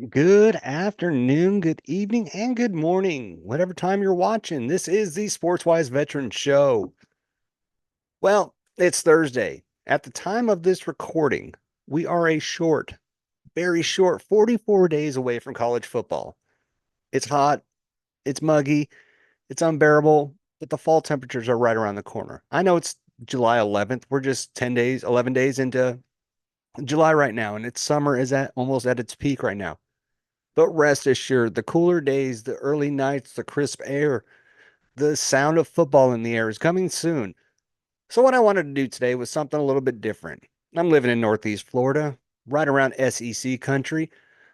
Good afternoon, good evening, and good morning, whatever time you're watching. This is the SportsWise Veteran Show. Well, it's Thursday. At the time of this recording, we are very short, 44 days away from college football. It's hot, it's muggy, it's unbearable, but the fall temperatures are right around the corner. I know it's July 11th. We're just 10 days, 11 days into July right now, and summer is almost at its peak right now. But rest assured, the cooler days, the early nights, the crisp air, the sound of football in the air is coming soon. So, what I wanted to do today was something a little bit different. I'm living in Northeast Florida, right around SEC country.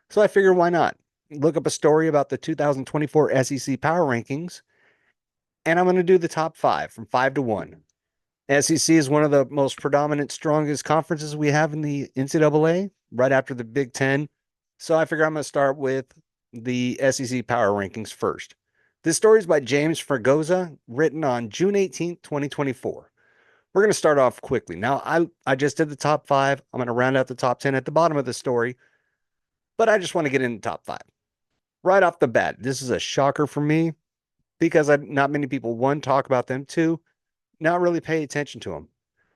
So, I figured why not? Look up a story about the 2024 SEC Power Rankings, and I'm going to do the top five from 5 to 1. SEC is one of the most predominant, strongest conferences we have in the NCAA, right after the Big Ten. So I figure I'm going to start with the SEC Power Rankings first. This story is by James Fregosa, written on June 18th, 2024. We're going to start off quickly. Now, I just did the top five. I'm going to round out the top 10 at the bottom of the story, but I just want to get in the top five. Right off the bat, this is a shocker for me because not many people, one, talk about them, two, not really pay attention to them.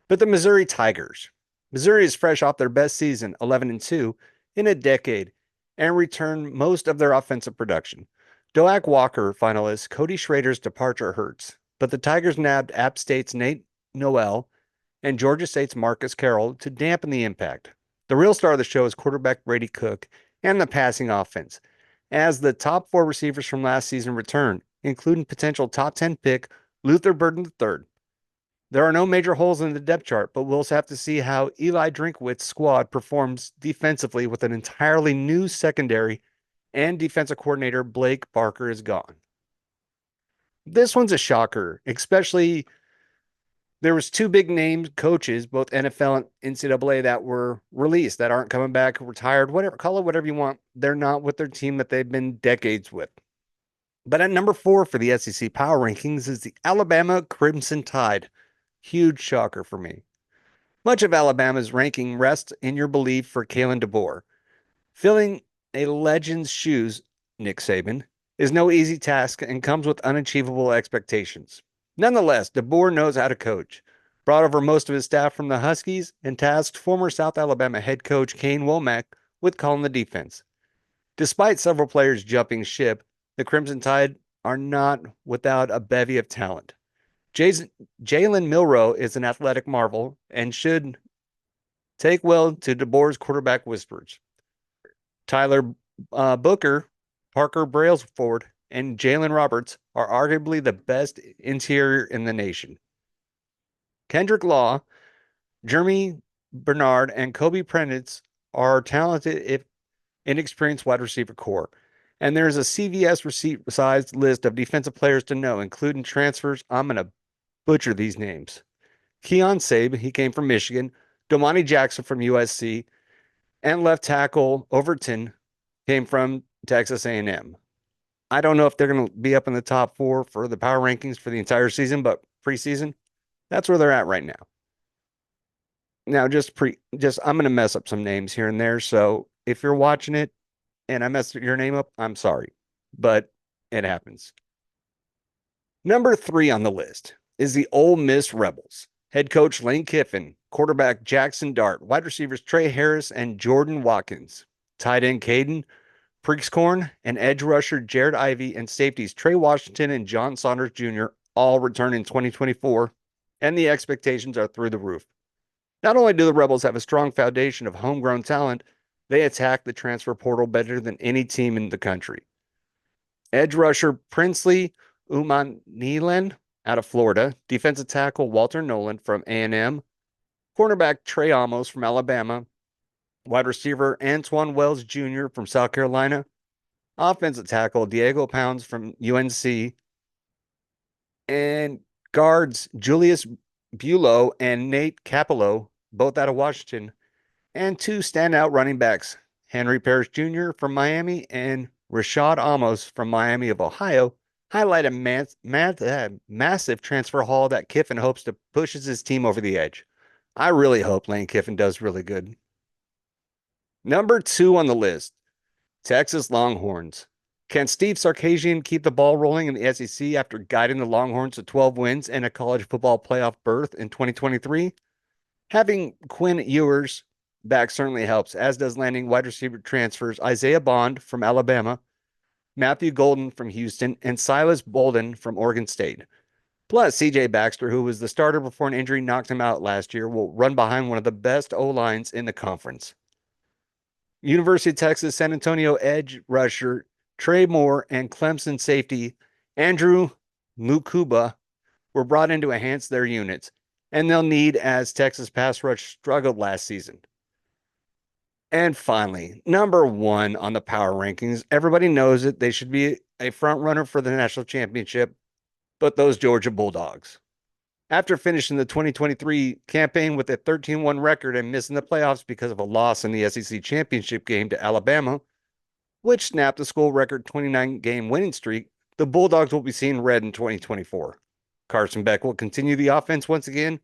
But the Missouri Tigers. Missouri is fresh off their best season, 11-2, in a decade, and returned most of their offensive production. Doak Walker finalist Cody Schrader's departure hurts, but the Tigers nabbed App State's Nate Noel and Georgia State's Marcus Carroll to dampen the impact. The real star of the show is quarterback Brady Cook and the passing offense, as the top four receivers from last season return, including potential top 10 pick Luther Burden III. There are no major holes in the depth chart, but we'll have to see how Eli Drinkwitz's squad performs defensively with an entirely new secondary, and defensive coordinator Blake Barker is gone. This one's a shocker, especially there was two big name coaches, both NFL and NCAA, that were released, that aren't coming back, retired, whatever, call it whatever you want. They're not with their team that they've been decades with. But at number 4 for the SEC Power Rankings is the Alabama Crimson Tide. Huge shocker for me. Much of Alabama's ranking rests in your belief for Kalen DeBoer. Filling a legend's shoes, Nick Saban, is no easy task and comes with unachievable expectations. Nonetheless, DeBoer knows how to coach, brought over most of his staff from the Huskies, and tasked former South Alabama head coach Kane Womack with calling the defense. Despite several players jumping ship, the Crimson Tide are not without a bevy of talent. Jalen Milroe is an athletic marvel and should take well to DeBoer's quarterback whispers. Tyler Booker, Parker Brailsford, and Jalen Roberts are arguably the best interior in the nation. Kendrick Law, Jeremy Bernard, and Kobe Prentice are talented, if inexperienced wide receiver core. And there's a CVS receipt-sized list of defensive players to know, including transfers. I'm going to butcher these names. Keon Sabe, he came from Michigan. Domani Jackson from USC. And left tackle Overton came from Texas A&M. I don't know if they're going to be up in the top 4 for the power rankings for the entire season, but preseason, that's where they're at right now. Now, I'm going to mess up some names here and there. So if you're watching it and I messed your name up, I'm sorry, but it happens. Number 3 on the list is the Ole Miss Rebels. Head coach Lane Kiffin, quarterback Jackson Dart, wide receivers Trey Harris and Jordan Watkins, tight end Caden Prieskorn, and edge rusher Jared Ivey, and safeties Trey Washington and John Saunders Jr. all return in 2024, and the expectations are through the roof. Not only do the Rebels have a strong foundation of homegrown talent, they attack the transfer portal better than any team in the country. Edge rusher Princely Umanilan out of Florida, defensive tackle Walter Nolan from A&M, cornerback Trey Amos from Alabama, wide receiver Antoine Wells Jr. from South Carolina, offensive tackle Diego Pounds from UNC, and guards Julius Bulow and Nate Capello, both out of Washington, and 2 standout running backs, Henry Parrish Jr. from Miami and Rashad Amos from Miami of Ohio highlight a massive transfer haul that Kiffin hopes to pushes his team over the edge. I really hope Lane Kiffin does really good. Number 2 on the list, Texas Longhorns. Can Steve Sarkisian keep the ball rolling in the SEC after guiding the Longhorns to 12 wins and a college football playoff berth in 2023? Having Quinn Ewers back certainly helps, as does landing wide receiver transfers Isaiah Bond from Alabama, Matthew Golden from Houston, and Silas Bolden from Oregon State. Plus, CJ Baxter, who was the starter before an injury knocked him out last year, will run behind one of the best O-lines in the conference. University of Texas San Antonio edge rusher Trey Moore and Clemson safety Andrew Mukuba were brought in to enhance their units, and they'll need as Texas pass rush struggled last season. And finally, number 1 on the power rankings. Everybody knows it. They should be a front runner for the national championship, but those Georgia Bulldogs. After finishing the 2023 campaign with a 13-1 record and missing the playoffs because of a loss in the SEC championship game to Alabama, which snapped the school record 29-game winning streak, the Bulldogs will be seeing red in 2024. Carson Beck will continue the offense once again,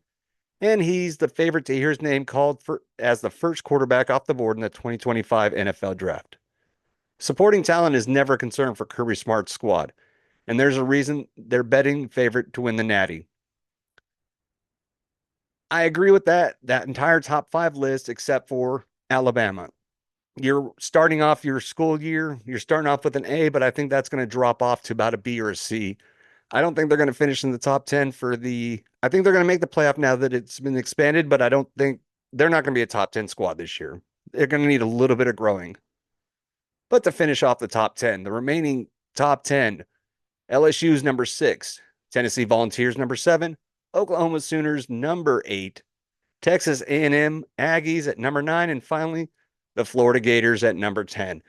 and he's the favorite to hear his name called as the first quarterback off the board in the 2025 NFL Draft. Supporting talent is never a concern for Kirby Smart's squad, and there's a reason they're betting favorite to win the Natty. I agree with that entire top 5 list except for Alabama. You're starting off your school year, you're starting off with an A, but I think that's going to drop off to about a B or a C. I don't think they're going to finish in the top 10 I think they're going to make the playoff now that it's been expanded, but I don't think they're not going to be a top 10 squad this year. They're going to need a little bit of growing. But to finish off the top 10, the remaining top 10, LSU's number 6, Tennessee Volunteers number 7, Oklahoma Sooners number 8, Texas A&M Aggies at number 9, and finally, the Florida Gators at number 10.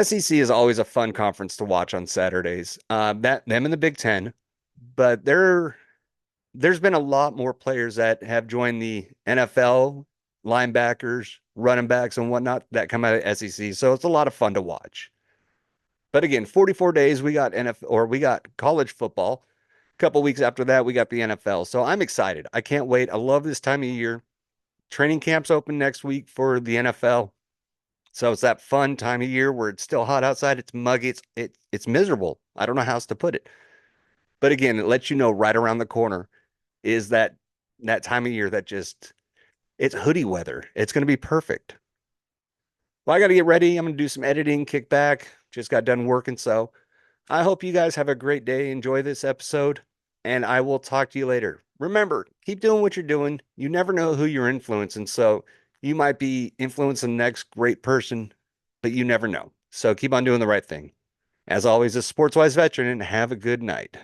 SEC is always a fun conference to watch on Saturdays. Them in the Big Ten, but there's been a lot more players that have joined the NFL, linebackers, running backs, and whatnot that come out of SEC. So it's a lot of fun to watch. But again, 44 days we got we got college football. A couple weeks after that, we got the NFL. So I'm excited. I can't wait. I love this time of year. Training camps open next week for the NFL. So it's that fun time of year where it's still hot outside. It's muggy. It's miserable. I don't know how else to put it. But again, it lets you know right around the corner is that time of year that it's hoodie weather. It's going to be perfect. Well, I got to get ready. I'm going to do some editing, kick back. Just got done working. So I hope you guys have a great day. Enjoy this episode, and I will talk to you later. Remember, keep doing what you're doing. You never know who you're influencing. So you might be influencing the next great person, but you never know. So keep on doing the right thing. As always, a Sports Wise veteran, and have a good night.